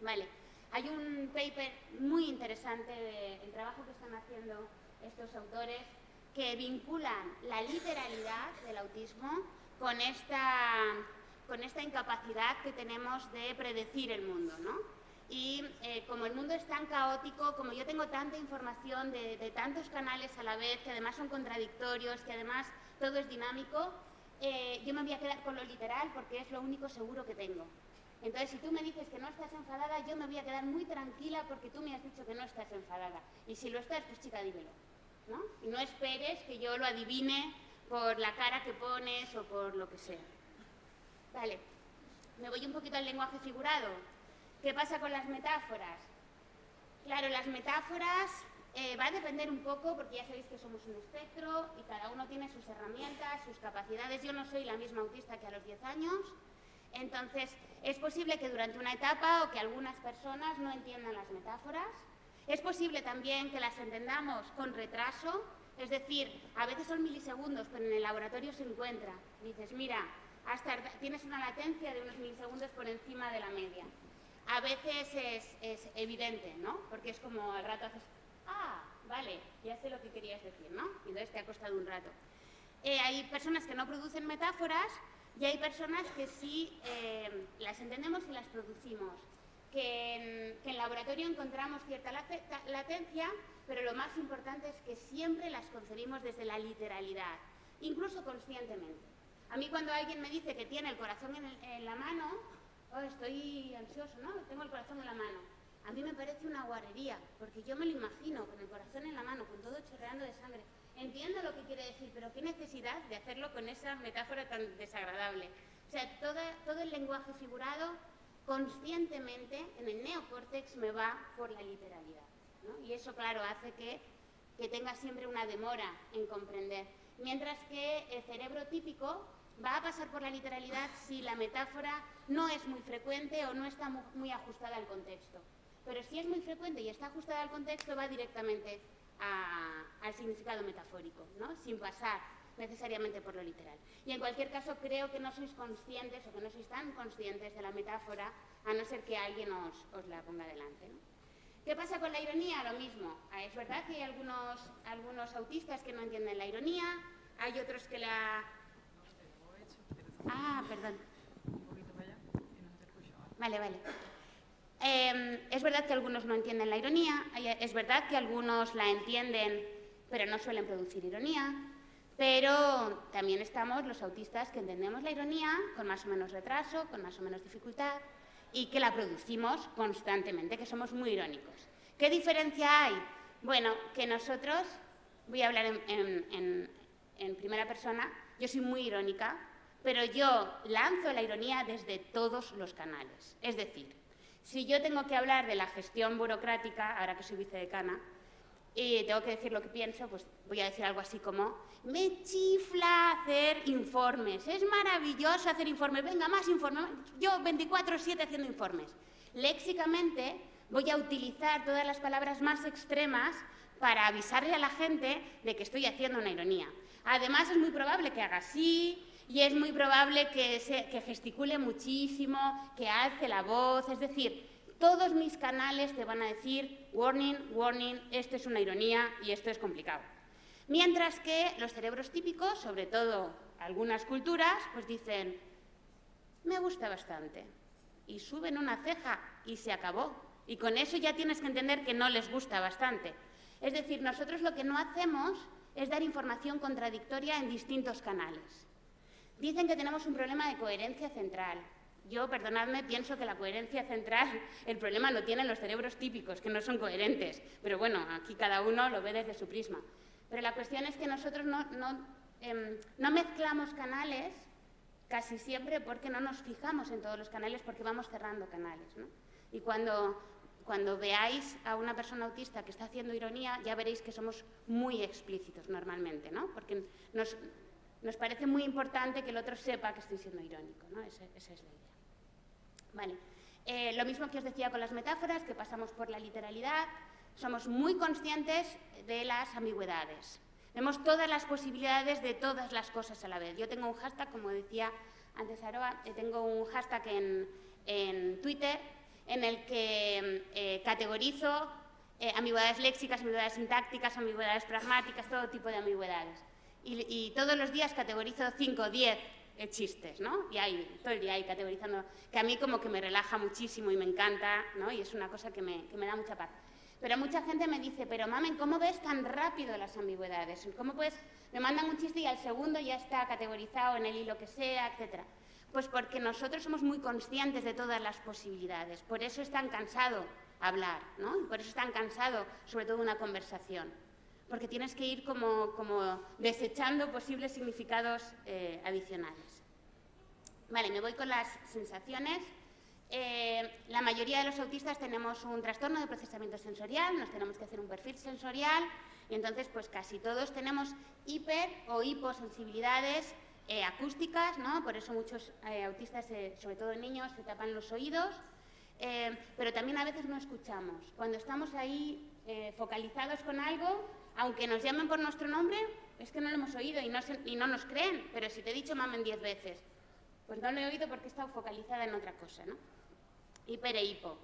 Vale, hay un paper muy interesante del trabajo que están haciendo estos autores que vinculan la literalidad del autismo con esta incapacidad que tenemos de predecir el mundo, ¿no? Y como el mundo es tan caótico, como yo tengo tanta información de tantos canales a la vez, que además son contradictorios, que además todo es dinámico, yo me voy a quedar con lo literal porque es lo único seguro que tengo. Entonces, si tú me dices que no estás enfadada, yo me voy a quedar muy tranquila porque tú me has dicho que no estás enfadada. Y si lo estás, pues chica, dímelo, ¿no? Y no esperes que yo lo adivine por la cara que pones o por lo que sea. Vale, me voy un poquito al lenguaje figurado. ¿Qué pasa con las metáforas? Claro, las metáforas va a depender un poco, porque ya sabéis que somos un espectro y cada uno tiene sus herramientas, sus capacidades. Yo no soy la misma autista que a los 10 años, entonces es posible que durante una etapa o que algunas personas no entiendan las metáforas. Es posible también que las entendamos con retraso, es decir, a veces son milisegundos, pero en el laboratorio se encuentra. Dices, mira, tienes una latencia de unos milisegundos por encima de la media. A veces es evidente, ¿no? Porque es como al rato haces, ah, vale, ya sé lo que querías decir, ¿no? Y entonces te ha costado un rato. Hay personas que no producen metáforas y hay personas que sí las entendemos y las producimos. Que en laboratorio encontramos cierta latencia, pero lo más importante es que siempre las concebimos desde la literalidad, incluso conscientemente. A mí cuando alguien me dice que tiene el corazón en la mano, oh, estoy ansioso, ¿no? Tengo el corazón en la mano. A mí me parece una guarrería, porque yo me lo imagino con el corazón en la mano, con todo chorreando de sangre. Entiendo lo que quiere decir, pero qué necesidad de hacerlo con esa metáfora tan desagradable. O sea, todo el lenguaje figurado conscientemente en el neocórtex me va por la literalidad, ¿no? Y eso, claro, hace que tenga siempre una demora en comprender. Mientras que el cerebro típico va a pasar por la literalidad si la metáfora no es muy frecuente o no está muy ajustada al contexto. Pero si es muy frecuente y está ajustada al contexto, va directamente al significado metafórico, ¿no? Sin pasar necesariamente por lo literal. Y en cualquier caso creo que no sois conscientes o que no sois tan conscientes de la metáfora, a no ser que alguien os la ponga delante, ¿no? ¿Qué pasa con la ironía? Lo mismo. Es verdad que hay algunos autistas que no entienden la ironía, hay otros que la... Ah, perdón. Un poquito para allá y no te escucho. Vale. Es verdad que algunos no entienden la ironía, es verdad que algunos la entienden, pero no suelen producir ironía, pero también estamos los autistas que entendemos la ironía con más o menos retraso, con más o menos dificultad, y que la producimos constantemente, que somos muy irónicos. ¿Qué diferencia hay? Bueno, que nosotros, voy a hablar en primera persona, yo soy muy irónica, pero yo lanzo la ironía desde todos los canales. Es decir, si yo tengo que hablar de la gestión burocrática, ahora que soy vicedecana, y tengo que decir lo que pienso, pues voy a decir algo así como: me chifla hacer informes, es maravilloso hacer informes, venga, más informes, yo 24/7 haciendo informes. Léxicamente voy a utilizar todas las palabras más extremas para avisarle a la gente de que estoy haciendo una ironía. Además, es muy probable que haga así, y es muy probable que gesticule muchísimo, que alce la voz, es decir, todos mis canales te van a decir warning, warning, esto es una ironía y esto es complicado. Mientras que los cerebros típicos, sobre todo algunas culturas, pues dicen, me gusta bastante, y suben una ceja y se acabó. Y con eso ya tienes que entender que no les gusta bastante. Es decir, nosotros lo que no hacemos es dar información contradictoria en distintos canales. Dicen que tenemos un problema de coherencia central. Yo, perdonadme, pienso que la coherencia central, el problema lo tienen los cerebros típicos, que no son coherentes. Pero bueno, aquí cada uno lo ve desde su prisma. Pero la cuestión es que nosotros no mezclamos canales casi siempre porque no nos fijamos en todos los canales, porque vamos cerrando canales, ¿no? Y cuando veáis a una persona autista que está haciendo ironía, ya veréis que somos muy explícitos normalmente, ¿no? Porque nos parece muy importante que el otro sepa que estoy siendo irónico, ¿no? Esa es la idea. Vale. Lo mismo que os decía con las metáforas, que pasamos por la literalidad, somos muy conscientes de las ambigüedades. Vemos todas las posibilidades de todas las cosas a la vez. Yo tengo un hashtag, como decía antes Aroa, tengo un hashtag en Twitter en el que categorizo ambigüedades léxicas, ambigüedades sintácticas, ambigüedades pragmáticas, todo tipo de ambigüedades. Y todos los días categorizo 5 o 10 chistes, ¿no? Y ahí, todo el día ahí categorizando, que a mí como que me relaja muchísimo y me encanta, ¿no? Y es una cosa que me da mucha paz. Pero mucha gente me dice, pero mamen, ¿cómo ves tan rápido las ambigüedades? ¿Cómo puedes...? Me mandan un chiste y al segundo ya está categorizado en el hilo que sea, etcétera. Pues porque nosotros somos muy conscientes de todas las posibilidades. Por eso es tan cansado hablar, ¿no? Y por eso es tan cansado, sobre todo, una conversación. Porque tienes que ir como desechando posibles significados adicionales. Vale, me voy con las sensaciones. La mayoría de los autistas tenemos un trastorno de procesamiento sensorial, nos tenemos que hacer un perfil sensorial y entonces pues casi todos tenemos hiper o hiposensibilidades acústicas, ¿no? Por eso muchos autistas, sobre todo niños, se tapan los oídos, pero también a veces no escuchamos. Cuando estamos ahí focalizados con algo, aunque nos llamen por nuestro nombre, es que no lo hemos oído y no nos creen, pero si te he dicho mamen 10 veces, pues no lo he oído porque he estado focalizada en otra cosa, ¿no? Hiper e hipo.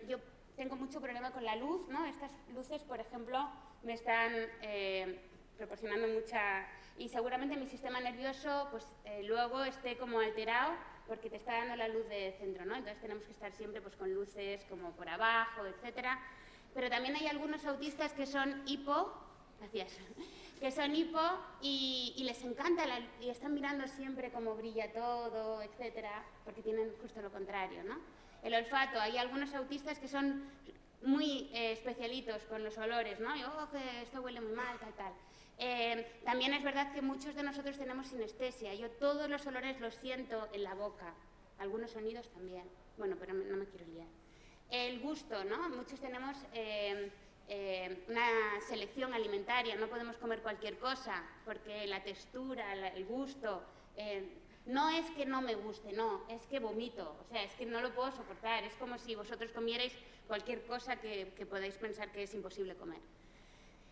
Yo tengo mucho problema con la luz, ¿no? Estas luces, por ejemplo, me están proporcionando mucha... Y seguramente mi sistema nervioso, pues luego esté como alterado porque te está dando la luz de centro, ¿no? Entonces tenemos que estar siempre pues con luces como por abajo, etcétera. Pero también hay algunos autistas que son hipo, gracias, que son hipo y les encanta y están mirando siempre cómo brilla todo, etcétera, porque tienen justo lo contrario, ¿no? El olfato, hay algunos autistas que son muy especialitos con los olores, ¿no? Y, oh, que esto huele muy mal, tal. También es verdad que muchos de nosotros tenemos sinestesia. Yo todos los olores los siento en la boca, algunos sonidos también. Bueno, pero no me quiero liar. El gusto, ¿no? Muchos tenemos una selección alimentaria, no podemos comer cualquier cosa porque la textura, el gusto... no es que no me guste, no, es que vomito, o sea, es que no lo puedo soportar, es como si vosotros comierais cualquier cosa que podáis pensar que es imposible comer.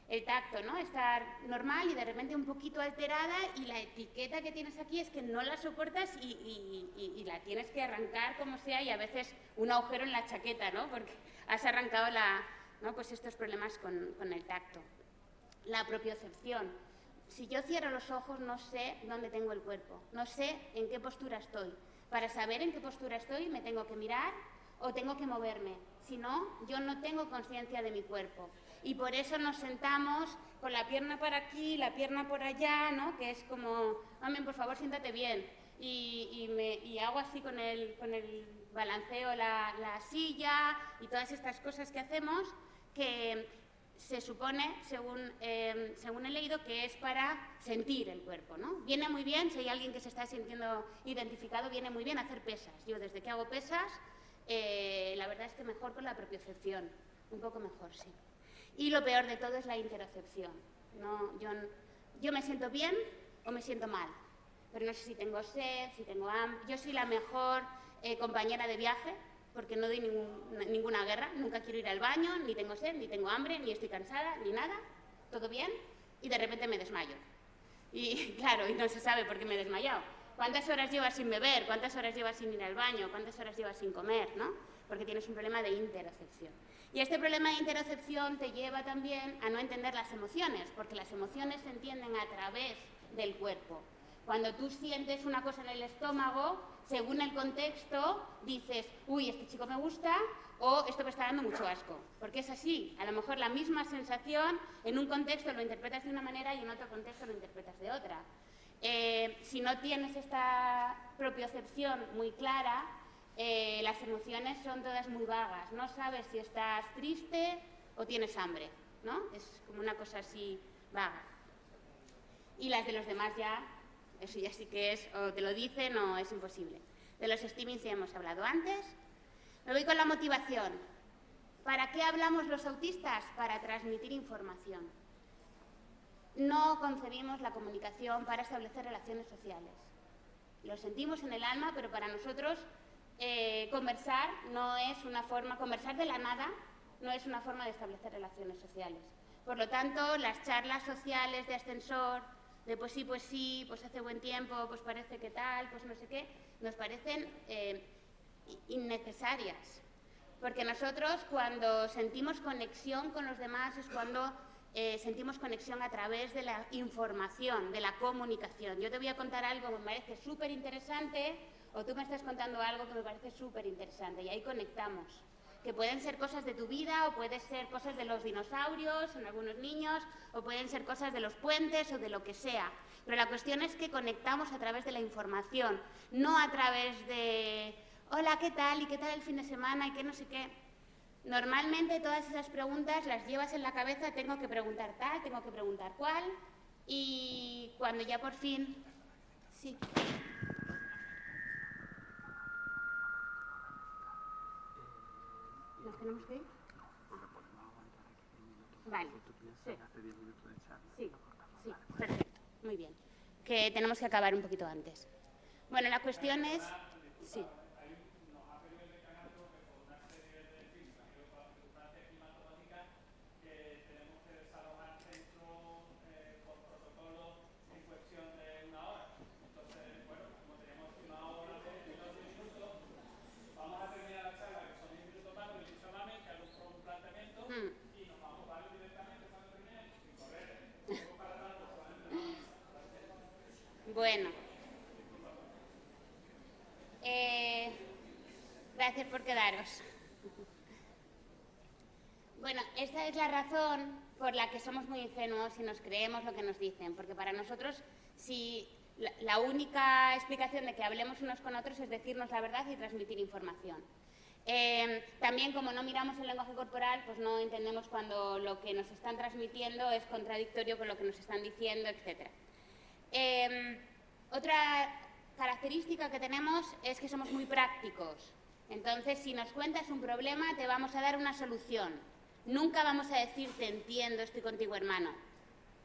El tacto, ¿no? Estar normal y de repente un poquito alterada y la etiqueta que tienes aquí es que no la soportas y la tienes que arrancar como sea y a veces un agujero en la chaqueta, ¿no? Porque has arrancado ¿no? Pues estos problemas con el tacto. La propiocepción. Si yo cierro los ojos no sé dónde tengo el cuerpo, no sé en qué postura estoy. Para saber en qué postura estoy me tengo que mirar o tengo que moverme, si no, yo no tengo conciencia de mi cuerpo. Y por eso nos sentamos con la pierna para aquí, la pierna por allá, ¿no? Que es como, mamen, por favor, siéntate bien. Y hago así con el balanceo la silla y todas estas cosas que hacemos que se supone, según he leído, que es para sentir el cuerpo, ¿no? Viene muy bien, si hay alguien que se está sintiendo identificado, viene muy bien hacer pesas. Yo desde que hago pesas, la verdad es que mejor con la propiocepción, un poco mejor, sí. Y lo peor de todo es la interocepción. No, yo me siento bien o me siento mal, pero no sé si tengo sed, si tengo hambre. Yo soy la mejor compañera de viaje porque no doy ninguna guerra, nunca quiero ir al baño, ni tengo sed, ni tengo hambre, ni estoy cansada, ni nada, todo bien, y de repente me desmayo. Y claro, y no se sabe por qué me he desmayado. ¿Cuántas horas llevas sin beber? ¿Cuántas horas llevas sin ir al baño? ¿Cuántas horas llevas sin comer? ¿No? Porque tienes un problema de interocepción. Y este problema de interocepción te lleva también a no entender las emociones, porque las emociones se entienden a través del cuerpo. Cuando tú sientes una cosa en el estómago, según el contexto, dices, uy, este chico me gusta, o esto me está dando mucho asco. Porque es así, a lo mejor la misma sensación, en un contexto lo interpretas de una manera y en otro contexto lo interpretas de otra. Si no tienes esta propiocepción muy clara, las emociones son todas muy vagas. No sabes si estás triste o tienes hambre, ¿no? Es como una cosa así vaga. Y las de los demás ya, eso ya sí que es, o te lo dicen o es imposible. De los steamings ya hemos hablado antes. Me voy con la motivación. ¿Para qué hablamos los autistas? Para transmitir información. No concebimos la comunicación para establecer relaciones sociales. Lo sentimos en el alma, pero para nosotros conversar no es una forma, conversar de la nada no es una forma de establecer relaciones sociales. Por lo tanto, las charlas sociales de ascensor, de pues sí, pues hace buen tiempo, pues parece que tal, pues no sé qué, nos parecen innecesarias. Porque nosotros cuando sentimos conexión con los demás es cuando sentimos conexión a través de la información, de la comunicación. Yo te voy a contar algo que me parece súper interesante o tú me estás contando algo que me parece súper interesante y ahí conectamos. Que pueden ser cosas de tu vida o pueden ser cosas de los dinosaurios en algunos niños o pueden ser cosas de los puentes o de lo que sea. Pero la cuestión es que conectamos a través de la información, no a través de hola, ¿qué tal? ¿Y qué tal el fin de semana? ¿Y qué no sé qué? Normalmente todas esas preguntas las llevas en la cabeza, tengo que preguntar tal, tengo que preguntar cuál, y cuando ya por fin... Sí. ¿Nos tenemos que ir? Vale. Sí, sí, perfecto. Muy bien. Que tenemos que acabar un poquito antes. Bueno, la cuestión es... Sí. Bueno, gracias por quedaros. Bueno, esta es la razón por la que somos muy ingenuos y nos creemos lo que nos dicen, porque para nosotros, si la única explicación de que hablemos unos con otros es decirnos la verdad y transmitir información. También, como no miramos el lenguaje corporal, pues no entendemos cuando lo que nos están transmitiendo es contradictorio con lo que nos están diciendo, etc. Otra característica que tenemos es que somos muy prácticos. Entonces, si nos cuentas un problema, te vamos a dar una solución. Nunca vamos a decir, te entiendo, estoy contigo, hermano.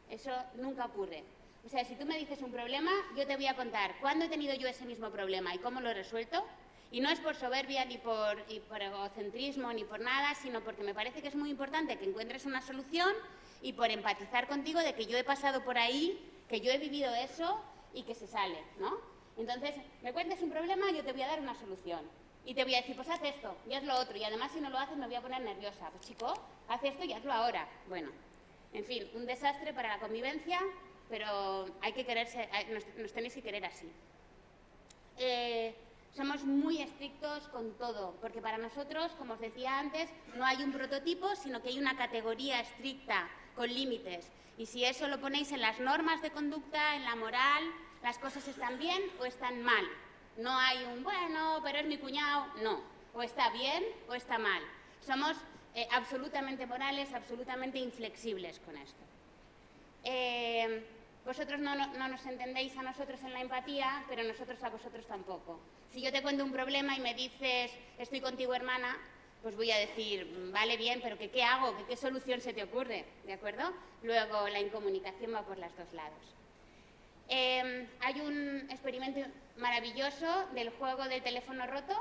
Eso nunca ocurre. O sea, si tú me dices un problema, yo te voy a contar cuándo he tenido yo ese mismo problema y cómo lo he resuelto. Y no es por soberbia, ni por egocentrismo, ni por nada, sino porque me parece que es muy importante que encuentres una solución y por empatizar contigo de que yo he pasado por ahí, que yo he vivido eso y que se sale, ¿no? Entonces, me cuentes un problema, yo te voy a dar una solución. Y te voy a decir, pues haz esto y haz lo otro. Y además, si no lo haces, me voy a poner nerviosa. Pues chico, haz esto y hazlo ahora. Bueno, en fin, un desastre para la convivencia, pero hay que quererse, nos tenéis que querer así. Somos muy estrictos con todo, porque para nosotros, como os decía antes, no hay un prototipo, sino que hay una categoría estricta, con límites. Y si eso lo ponéis en las normas de conducta, en la moral, las cosas están bien o están mal. No hay un, bueno, pero es mi cuñado, no. O está bien o está mal. Somos absolutamente morales, absolutamente inflexibles con esto. Vosotros no nos entendéis a nosotros en la empatía, pero nosotros a vosotros tampoco. Si yo te cuento un problema y me dices, estoy contigo, hermana, pues voy a decir, vale, bien, pero ¿qué hago? ¿Qué solución se te ocurre? ¿De acuerdo? Luego, la incomunicación va por los dos lados. Hay un experimento maravilloso del juego del teléfono roto,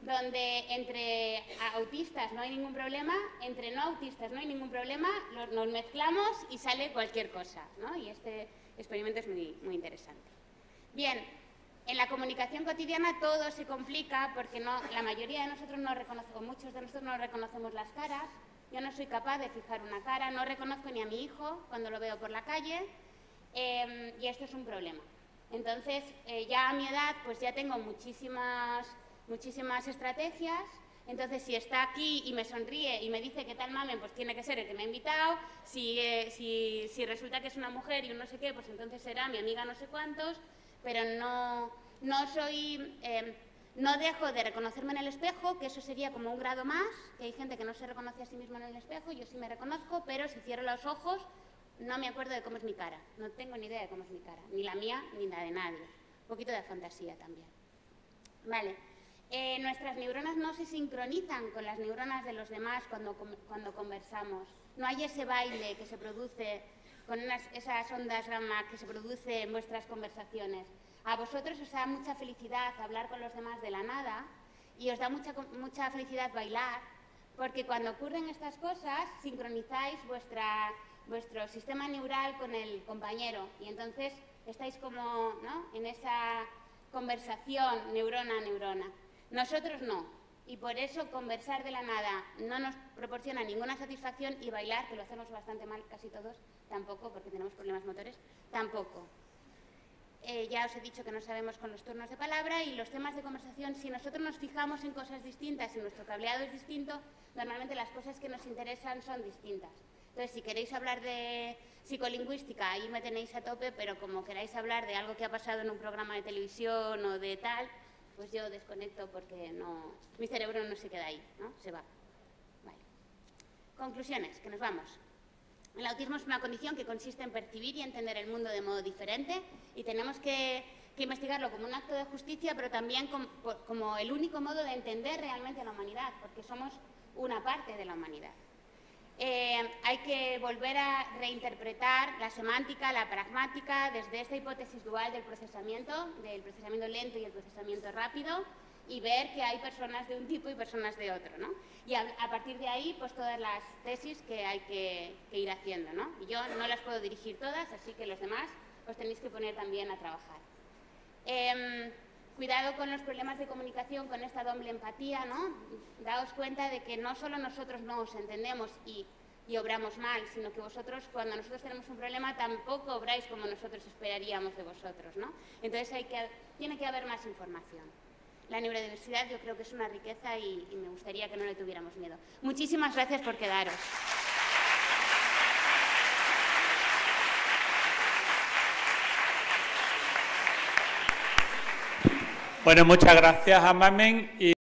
donde entre autistas no hay ningún problema, entre no autistas no hay ningún problema, nos mezclamos y sale cualquier cosa, ¿no? Y este experimento es muy, muy interesante. Bien, en la comunicación cotidiana todo se complica porque la mayoría de nosotros no reconocemos, muchos de nosotros no reconocemos las caras. Yo no soy capaz de fijar una cara, no reconozco ni a mi hijo cuando lo veo por la calle, y esto es un problema. Entonces, ya a mi edad, pues ya tengo muchísimas estrategias. Entonces, si está aquí y me sonríe y me dice qué tal mamen, pues tiene que ser el que me ha invitado. Si resulta que es una mujer y un no sé qué, pues entonces será mi amiga no sé cuántos. Pero no dejo de reconocerme en el espejo, que eso sería como un grado más, que hay gente que no se reconoce a sí misma en el espejo, yo sí me reconozco, pero si cierro los ojos no me acuerdo de cómo es mi cara, no tengo ni idea de cómo es mi cara, ni la mía ni la de nadie. Un poquito de fantasía también. Vale. Nuestras neuronas no se sincronizan con las neuronas de los demás cuando conversamos. No hay ese baile que se produce con esas ondas gamma que se produce en vuestras conversaciones. A vosotros os da mucha felicidad hablar con los demás de la nada y os da mucha felicidad bailar, porque cuando ocurren estas cosas sincronizáis vuestro sistema neural con el compañero y entonces estáis como, ¿no?, en esa conversación neurona a neurona. Nosotros no, y por eso conversar de la nada no nos proporciona ninguna satisfacción y bailar, que lo hacemos bastante mal casi todos, tampoco, porque tenemos problemas motores, tampoco. Ya os he dicho que no sabemos con los turnos de palabra y los temas de conversación, si nosotros nos fijamos en cosas distintas y nuestro cableado es distinto, normalmente las cosas que nos interesan son distintas. Entonces, si queréis hablar de psicolingüística, ahí me tenéis a tope, pero como queráis hablar de algo que ha pasado en un programa de televisión o de tal, pues yo desconecto porque mi cerebro no se queda ahí, ¿no? Se va. Vale. Conclusiones, que nos vamos. El autismo es una condición que consiste en percibir y entender el mundo de modo diferente y tenemos que investigarlo como un acto de justicia, pero también como el único modo de entender realmente a la humanidad, porque somos una parte de la humanidad. Hay que volver a reinterpretar la semántica, la pragmática, desde esta hipótesis dual del procesamiento lento y el procesamiento rápido, y ver que hay personas de un tipo y personas de otro, ¿no? Y a partir de ahí, pues todas las tesis que hay que ir haciendo, ¿no? Y yo no las puedo dirigir todas, así que los demás os tenéis que poner también a trabajar. Cuidado con los problemas de comunicación, con esta doble empatía, ¿no? Daos cuenta de que no solo nosotros no os entendemos y obramos mal, sino que vosotros, cuando nosotros tenemos un problema, tampoco obráis como nosotros esperaríamos de vosotros, ¿no? Entonces tiene que haber más información. La neurodiversidad yo creo que es una riqueza y me gustaría que no le tuviéramos miedo. Muchísimas gracias por quedaros. Bueno, muchas gracias a Mamen.